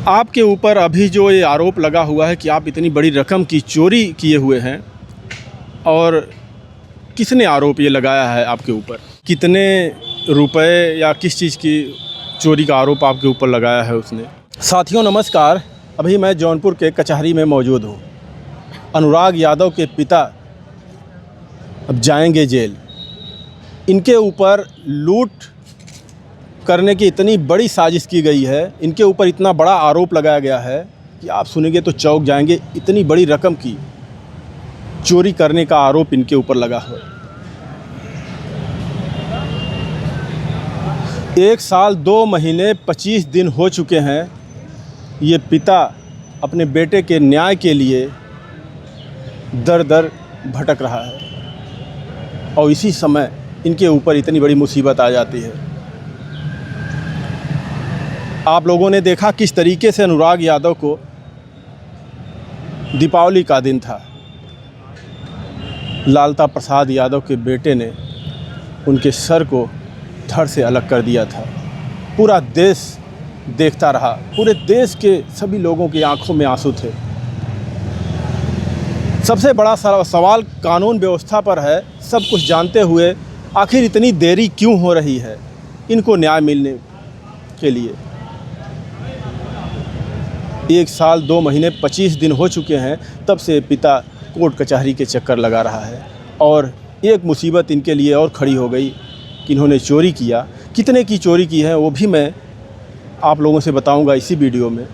आपके ऊपर अभी जो ये आरोप लगा हुआ है कि आप इतनी बड़ी रकम की चोरी किए हुए हैं, और किसने आरोप ये लगाया है आपके ऊपर? कितने रुपए या किस चीज़ की चोरी का आरोप आपके ऊपर लगाया है उसने? साथियों नमस्कार, अभी मैं जौनपुर के कचहरी में मौजूद हूँ। अनुराग यादव के पिता अब जाएंगे जेल। इनके ऊपर लूट करने की इतनी बड़ी साजिश की गई है, इनके ऊपर इतना बड़ा आरोप लगाया गया है कि आप सुनेंगे तो चौंक जाएंगे। इतनी बड़ी रकम की चोरी करने का आरोप इनके ऊपर लगा है। 1 साल 2 महीने 25 दिन हो चुके हैं। ये पिता अपने बेटे के न्याय के लिए दर दर भटक रहा है, और इसी समय इनके ऊपर इतनी बड़ी मुसीबत आ जाती है। आप लोगों ने देखा किस तरीके से अनुराग यादव को दीपावली का दिन था, लालता प्रसाद यादव के बेटे ने उनके सर को धड़ से अलग कर दिया था। पूरा देश देखता रहा, पूरे देश के सभी लोगों की आंखों में आंसू थे। सबसे बड़ा सवाल कानून व्यवस्था पर है। सब कुछ जानते हुए आखिर इतनी देरी क्यों हो रही है इनको न्याय मिलने के लिए? 1 साल 2 महीने 25 दिन हो चुके हैं, तब से पिता कोर्ट कचहरी के चक्कर लगा रहा है, और एक मुसीबत इनके लिए और खड़ी हो गई कि इन्होंने चोरी किया। कितने की चोरी की है वो भी मैं आप लोगों से बताऊंगा इसी वीडियो में।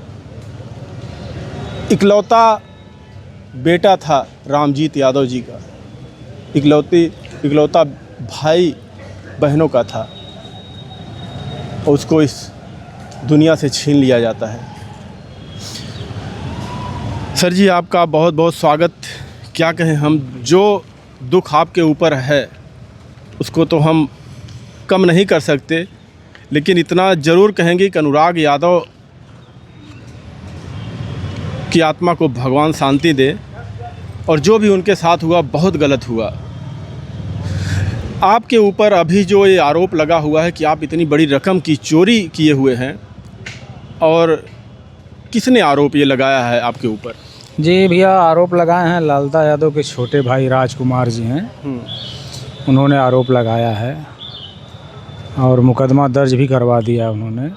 इकलौता बेटा था रामजीत यादव जी का, इकलौता भाई बहनों का था, और उसको इस दुनिया से छीन लिया जाता है। सर जी, आपका बहुत बहुत स्वागत। क्या कहें हम, जो दुख आपके ऊपर है उसको तो हम कम नहीं कर सकते, लेकिन इतना ज़रूर कहेंगे कि अनुराग यादव की आत्मा को भगवान शांति दे, और जो भी उनके साथ हुआ बहुत गलत हुआ। आपके ऊपर अभी जो ये आरोप लगा हुआ है कि आप इतनी बड़ी रकम की चोरी किए हुए हैं, और किसने आरोप ये लगाया है आपके ऊपर? जी भैया, आरोप लगाए हैं लालता यादव के छोटे भाई राजकुमार जी हैं। उन्होंने आरोप लगाया है और मुकदमा दर्ज भी करवा दिया उन्होंने।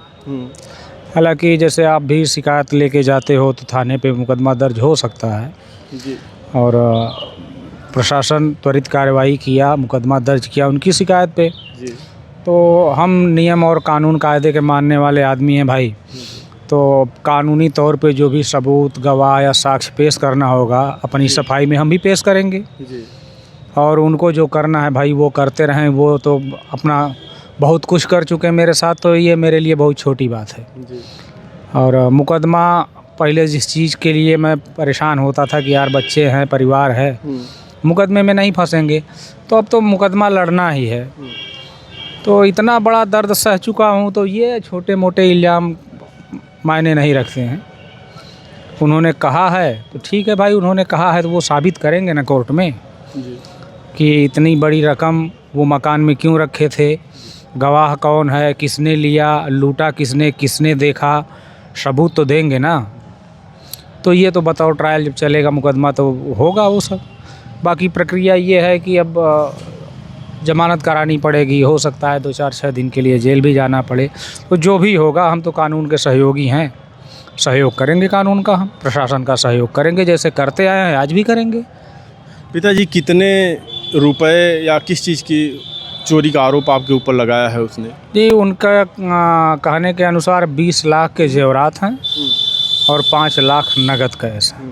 हालांकि जैसे आप भी शिकायत लेके जाते हो तो थाने पे मुकदमा दर्ज हो सकता है जी। और प्रशासन त्वरित कार्रवाई किया, मुकदमा दर्ज किया उनकी शिकायत पे। जी। तो हम नियम और कानून कायदे के मानने वाले आदमी हैं भाई, तो कानूनी तौर पे जो भी सबूत, गवाह या साक्ष्य पेश करना होगा अपनी सफाई में हम भी पेश करेंगे। जी। और उनको जो करना है भाई वो करते रहें। वो तो अपना बहुत कुछ कर चुके हैं मेरे साथ, तो ये मेरे लिए बहुत छोटी बात है। जी। और मुकदमा, पहले जिस चीज़ के लिए मैं परेशान होता था कि यार बच्चे हैं, परिवार है, मुकदमे में नहीं फंसेंगे, तो अब तो मुकदमा लड़ना ही है। तो इतना बड़ा दर्द सह चुका हूँ, तो ये छोटे मोटे इल्ज़ाम मायने नहीं रखते हैं। उन्होंने कहा है तो ठीक है भाई, उन्होंने कहा है तो वो साबित करेंगे ना कोर्ट में जी। कि इतनी बड़ी रकम वो मकान में क्यों रखे थे, गवाह कौन है, किसने लिया, लूटा किसने देखा, सबूत तो देंगे ना। तो ये तो बताओ, ट्रायल जब चलेगा मुकदमा तो होगा वो सब। बाकी प्रक्रिया ये है कि अब जमानत करानी पड़ेगी, हो सकता है 2-4-6 दिन के लिए जेल भी जाना पड़े। तो जो भी होगा, हम तो कानून के सहयोगी हैं, सहयोग करेंगे कानून का, हम प्रशासन का सहयोग करेंगे, जैसे करते आए हैं आज भी करेंगे। पिताजी, कितने रुपए या किस चीज़ की चोरी का आरोप आपके ऊपर लगाया है उसने? जी, उनका कहने के अनुसार 20 लाख के जेवरात हैं और 5 लाख नगद कैश है,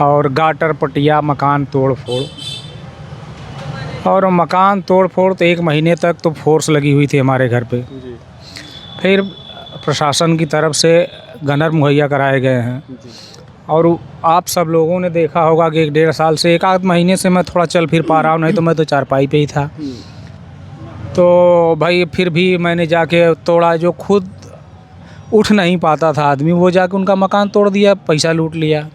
और गाटर पटिया, मकान तोड़ फोड़। और मकान तोड़ फोड़ तो 1 महीने तक तो फोर्स लगी हुई थी हमारे घर पे। जी। फिर प्रशासन की तरफ से गनर मुहैया कराए गए हैं। जी। और आप सब लोगों ने देखा होगा कि 1-1.5 साल से, 1 आध महीने से मैं थोड़ा चल फिर पा रहा हूँ, नहीं तो मैं तो चारपाई पे ही था। तो भाई फिर भी मैंने जाके तोड़ा। जो खुद उठ नहीं पाता था आदमी, वो जाके उनका मकान तोड़ दिया, पैसा लूट लिया।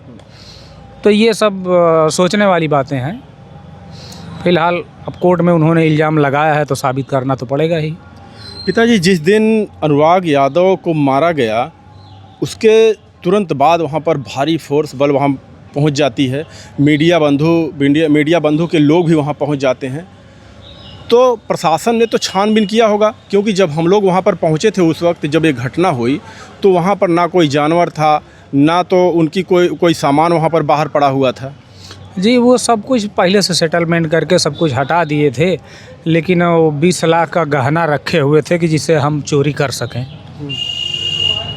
तो ये सब सोचने वाली बातें हैं। फ़िलहाल अब कोर्ट में उन्होंने इल्ज़ाम लगाया है तो साबित करना तो पड़ेगा ही। पिताजी, जिस दिन अनुराग यादव को मारा गया उसके तुरंत बाद वहाँ पर भारी फोर्स बल वहाँ पहुँच जाती है। मीडिया बंधु के लोग भी वहाँ पहुँच जाते हैं। तो प्रशासन ने तो छानबीन किया होगा, क्योंकि जब हम लोग वहाँ पर पहुँचे थे उस वक्त जब ये घटना हुई तो वहाँ पर ना कोई जानवर था, ना तो उनकी कोई सामान वहाँ पर बाहर पड़ा हुआ था। जी, वो सब कुछ पहले से सेटलमेंट करके सब कुछ हटा दिए थे, लेकिन वो 20 लाख का गहना रखे हुए थे कि जिसे हम चोरी कर सकें।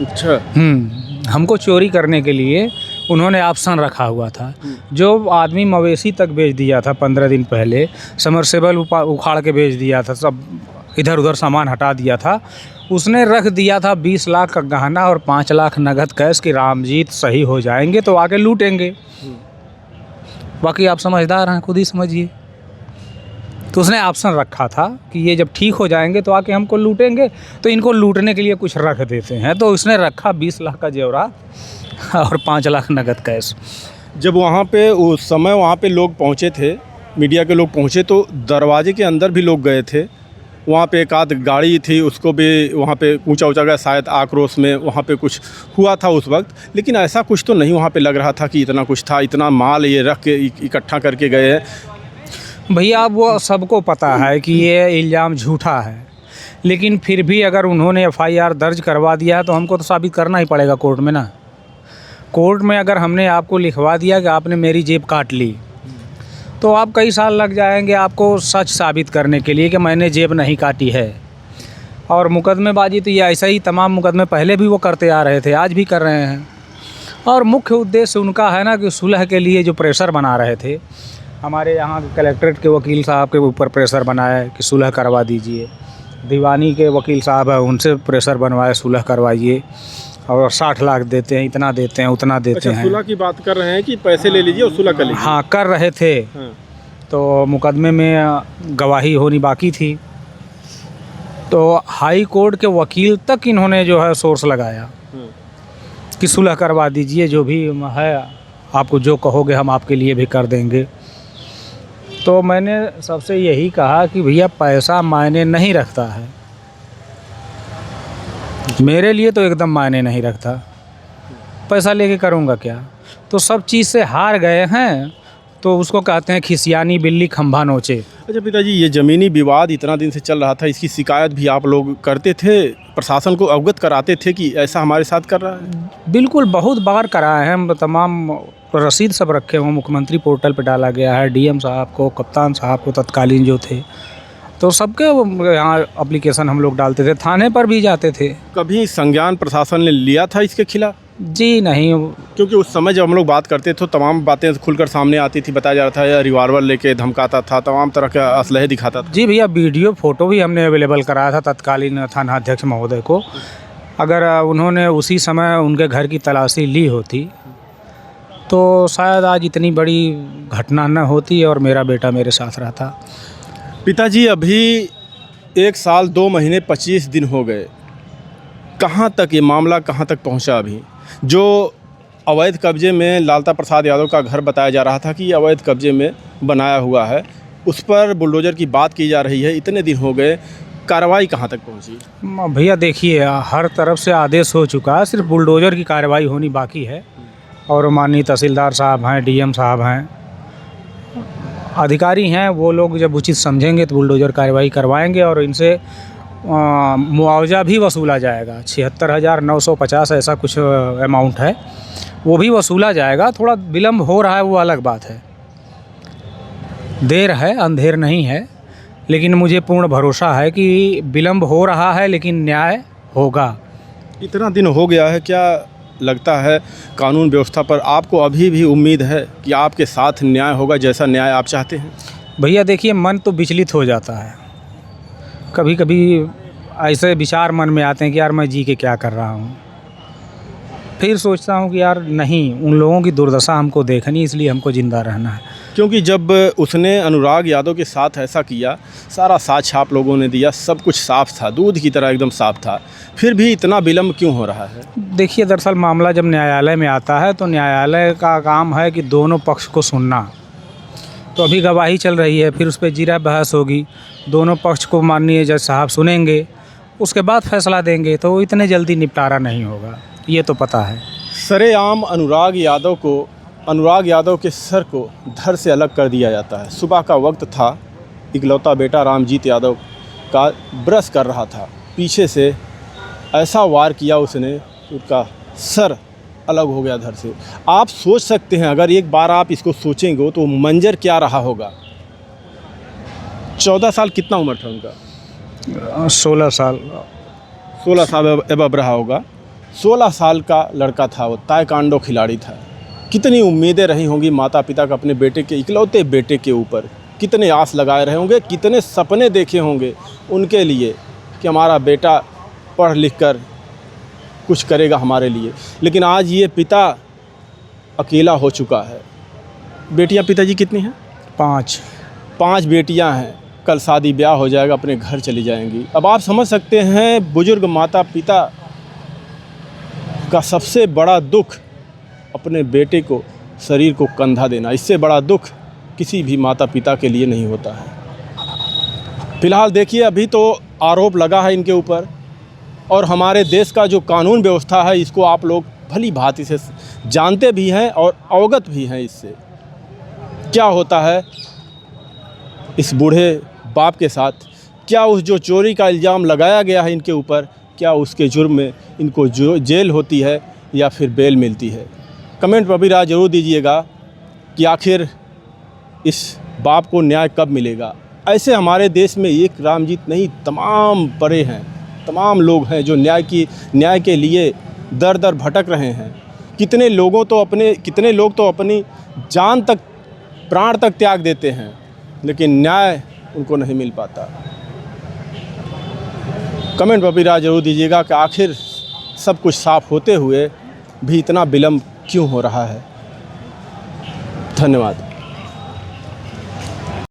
अच्छा। हमको चोरी करने के लिए उन्होंने ऑप्शन रखा हुआ था। जो आदमी मवेशी तक बेच दिया था 15 दिन पहले, समरसेबल उखाड़ के बेच दिया था, सब इधर उधर सामान हटा दिया था, उसने रख दिया था 20 लाख का गहना और 5 लाख नगद कैश कि रामजीत सही हो जाएंगे तो आके लूटेंगे। बाकी आप समझदार हैं, खुद ही समझिए। तो उसने ऑप्शन रखा था कि ये जब ठीक हो जाएंगे तो आके हमको लूटेंगे, तो इनको लूटने के लिए कुछ रख देते हैं। तो उसने रखा 20 लाख का जेवरात और 5 लाख नगद कैश। जब वहाँ पे उस समय वहाँ पे लोग पहुँचे थे, मीडिया के लोग पहुँचे, तो दरवाजे के अंदर भी लोग गए थे। वहाँ पे एक आध गाड़ी थी, उसको भी वहाँ पे ऊंचा गया, शायद आक्रोश में वहाँ पे कुछ हुआ था उस वक्त। लेकिन ऐसा कुछ तो नहीं वहाँ पे लग रहा था कि इतना कुछ था, इतना माल ये रख के इकट्ठा करके गए हैं। भैया वो सबको पता है कि ये इल्ज़ाम झूठा है, लेकिन फिर भी अगर उन्होंने FIR दर्ज करवा दिया है तो हमको तो साबित करना ही पड़ेगा कोर्ट में ना। कोर्ट में अगर हमने आपको लिखवा दिया कि आपने मेरी जेब काट ली, तो आप कई साल लग जाएंगे आपको सच साबित करने के लिए कि मैंने जेब नहीं काटी है। और मुकदमेबाजी तो ये ऐसा ही तमाम मुकदमे पहले भी वो करते आ रहे थे, आज भी कर रहे हैं। और मुख्य उद्देश्य उनका है ना कि सुलह के लिए जो प्रेशर बना रहे थे, हमारे यहाँ कलेक्ट्रेट के वकील साहब के ऊपर प्रेशर बनाया कि सुलह करवा दीजिए, दीवानी के वकील साहब है उनसे प्रेशर बनवाए सुलह करवाइए, और 60 लाख देते हैं, इतना देते हैं, उतना देते हैं। सुलह की बात कर रहे हैं कि पैसे ले लीजिए और सुलह कर लीजिए। हाँ, कर रहे थे। हाँ। तो मुकदमे में गवाही होनी बाकी थी, तो हाई कोर्ट के वकील तक इन्होंने जो है सोर्स लगाया कि सुलह करवा दीजिए, जो भी है आपको जो कहोगे हम आपके लिए भी कर देंगे। तो मैंने सबसे यही कहा कि भैया पैसा मायने नहीं रखता है, मेरे लिए तो एकदम मायने नहीं रखता, पैसा लेके करूँगा क्या। तो सब चीज़ से हार गए हैं, तो उसको कहते हैं खिसियानी बिल्ली खंभा नोचे। अच्छा पिताजी, ये ज़मीनी विवाद इतना दिन से चल रहा था, इसकी शिकायत भी आप लोग करते थे, प्रशासन को अवगत कराते थे कि ऐसा हमारे साथ कर रहा है? बिल्कुल, बहुत बार कराए हैं हम, तमाम रसीद सब रखे हुए, मुख्यमंत्री पोर्टल पे डाला गया है, DM साहब को, कप्तान साहब को तत्कालीन जो थे, तो सबके यहाँ एप्लीकेशन हम लोग डालते थे, थाने पर भी जाते थे। कभी संज्ञान प्रशासन ने लिया था इसके खिलाफ? जी नहीं, क्योंकि उस समय जब हम लोग बात करते थे तमाम बातें खुलकर सामने आती थी, बताया जा रहा था, या रिवॉल्वर लेके धमकाता था, तमाम तरह के असलहे दिखाता था। जी भैया, वीडियो फ़ोटो भी हमने अवेलेबल कराया था तत्कालीन थाना अध्यक्ष महोदय को। अगर उन्होंने उसी समय उनके घर की तलाशी ली होती तो शायद आज इतनी बड़ी घटना न होती और मेरा बेटा मेरे साथ रहता। पिताजी, अभी 1 साल 2 महीने 25 दिन हो गए, कहाँ तक ये मामला कहाँ तक पहुँचा? अभी जो अवैध कब्जे में लालता प्रसाद यादव का घर बताया जा रहा था कि अवैध कब्जे में बनाया हुआ है, उस पर बुलडोज़र की बात की जा रही है, इतने दिन हो गए, कार्रवाई कहाँ तक पहुँची? भैया देखिए, हर तरफ से आदेश हो चुका है, सिर्फ बुलडोज़र की कार्रवाई होनी बाकी है। और माननीय तहसीलदार साहब हैं, DM साहब हैं, अधिकारी हैं, वो लोग जब उचित समझेंगे तो बुलडोज़र कार्रवाई करवाएंगे और इनसे मुआवजा भी वसूला जाएगा। 76,950 ऐसा कुछ अमाउंट है, वो भी वसूला जाएगा। थोड़ा विलम्ब हो रहा है वो अलग बात है, देर है अंधेर नहीं है, लेकिन मुझे पूर्ण भरोसा है कि विलम्ब हो रहा है लेकिन न्याय होगा। इतना दिन हो गया है, क्या लगता है कानून व्यवस्था पर आपको अभी भी उम्मीद है कि आपके साथ न्याय होगा, जैसा न्याय आप चाहते हैं? भैया देखिए, मन तो विचलित हो जाता है, कभी कभी ऐसे विचार मन में आते हैं कि यार मैं जी के क्या कर रहा हूँ। फिर सोचता हूँ कि यार नहीं, उन लोगों की दुर्दशा हमको देखनी, इसलिए हमको ज़िंदा रहना है। क्योंकि जब उसने अनुराग यादव के साथ ऐसा किया, सारा साक्ष्य आप लोगों ने दिया, सब कुछ साफ था, दूध की तरह एकदम साफ था, फिर भी इतना विलम्ब क्यों हो रहा है? देखिए, दरअसल मामला जब न्यायालय में आता है तो न्यायालय का काम है कि दोनों पक्ष को सुनना। तो अभी गवाही चल रही है, फिर उस पर जीरा बहस होगी, दोनों पक्ष को माननीय जज साहब सुनेंगे, उसके बाद फैसला देंगे, तो इतने जल्दी निपटारा नहीं होगा। ये तो पता है। सरेआम अनुराग यादव के सर को धड़ से अलग कर दिया जाता है। सुबह का वक्त था, इकलौता बेटा रामजीत यादव का ब्रश कर रहा था, पीछे से ऐसा वार किया उसने कि उसका सर अलग हो गया धड़ से। आप सोच सकते हैं, अगर एक बार आप इसको सोचेंगे तो मंजर क्या रहा होगा। 14 साल कितना उम्र था उनका? 16 साल। 16 साल अब रहा होगा। 16 साल का लड़का था वो, ताइक्वांडो खिलाड़ी था। कितनी उम्मीदें रही होंगी माता पिता का अपने बेटे के, इकलौते बेटे के ऊपर। कितने आस लगाए रहे होंगे, कितने सपने देखे होंगे उनके लिए कि हमारा बेटा पढ़ लिख कर कुछ करेगा हमारे लिए। लेकिन आज ये पिता अकेला हो चुका है। बेटियां पिताजी कितनी हैं? 5 बेटियां हैं। कल शादी ब्याह हो जाएगा, अपने घर चली जाएंगी। अब आप समझ सकते हैं, बुजुर्ग माता पिता का सबसे बड़ा दुख अपने बेटे को, शरीर को कंधा देना। इससे बड़ा दुख किसी भी माता पिता के लिए नहीं होता है। फ़िलहाल देखिए, अभी तो आरोप लगा है इनके ऊपर, और हमारे देश का जो कानून व्यवस्था है इसको आप लोग भली भांति से जानते भी हैं और अवगत भी हैं इससे। क्या होता है इस बूढ़े बाप के साथ, क्या उस जो चोरी का इल्ज़ाम लगाया गया है इनके ऊपर, क्या उसके जुर्म में इनको जो जेल होती है या फिर बेल मिलती है। कमेंट पर भी राय ज़रूर दीजिएगा कि आखिर इस बाप को न्याय कब मिलेगा। ऐसे हमारे देश में एक रामजीत नहीं, तमाम पड़े हैं, तमाम लोग हैं जो न्याय के लिए दर दर भटक रहे हैं। कितने लोग तो अपनी जान तक, प्राण तक त्याग देते हैं, लेकिन न्याय उनको नहीं मिल पाता। कमेंट पर भी राय ज़रूर दीजिएगा कि आखिर सब कुछ साफ होते हुए भी इतना विलम्ब क्यों हो रहा है। धन्यवाद।